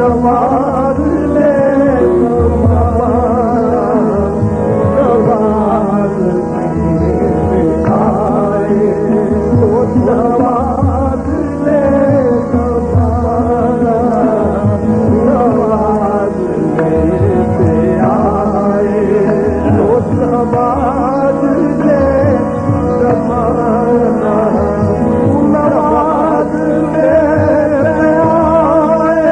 नवाज ले नवाज आए तो नवाज ले नवाज लेते आए तो नवाज ले जमाना नवाज लेते आए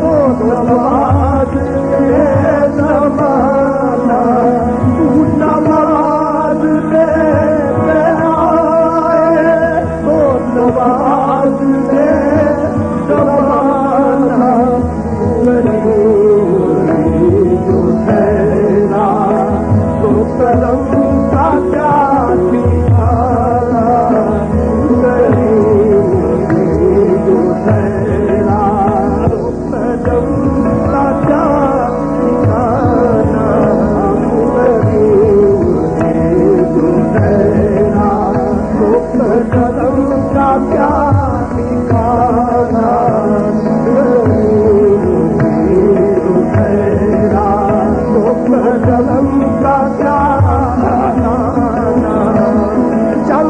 तो नवाज ले जमाना नवाज लेते आए तो नवाज ले जमाना जो ठहरा तो कलम का क्या ठिकाना जो ठहरा तो कलम का क्या ठिकाना जो ठहरा तो कलम का क्या ठिकाना कलम का क्या ठिकाना चल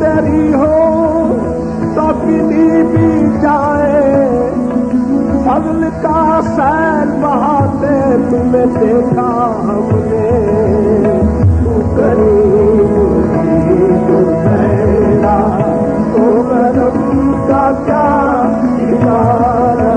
तेरी हो तो पीली भी जाए फजल का सैल बहाते तुम्हें देखा हमने तू करीम तो ठहरा तो कलम का क्या ठिकाना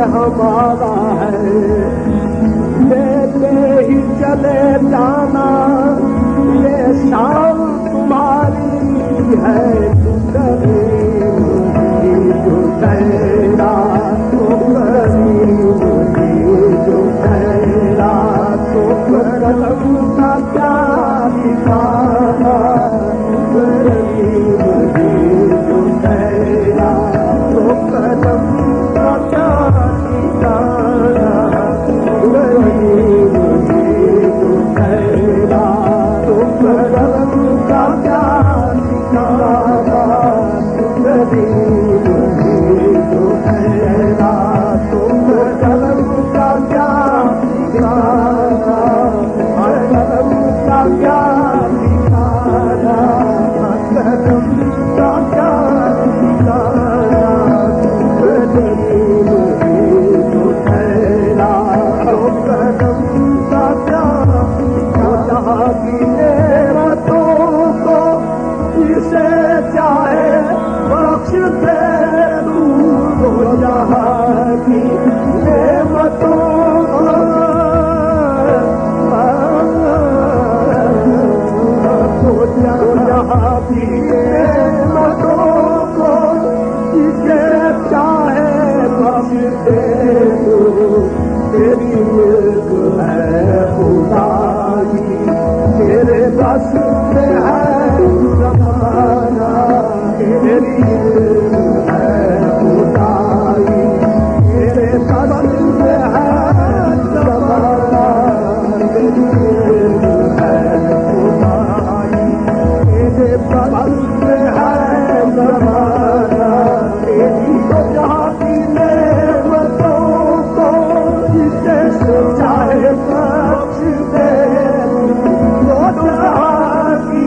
हमारा है देते ही चले जाना ये शाम तुम्हारी है जो ठहरा तो करीम जो ठहरा तो कलम का क्या ठिकाना करीम जो ठहरा तो कलम का क्या ठिकाना करीम जो ठहरा तो कलम का क्या ठिकाना करीम जो ठहरा तो कलम का क्या ठिकाना कलम का क्या ठिकाना कलम का क्या ठिकाना करीम जो ठहरा तो कलम का क्या जहाँ की नेमतों को जिसे चाहे बख्श दे तू जहाँ की नेमतों को जहाँ की नेमतों को जिसे चाहे बख्श दे तू तेरी मिल्क है खुदाई तेरे बस में है जमाना तेरी मिल्क है खुदाई तेरे बस में है जमाना तेरी मिल्क है खुदाई तेरे बस में है जमाना तेरी तो जहाँ की नेमतों को जिसे चाहे बख्श दे तो जहाँ की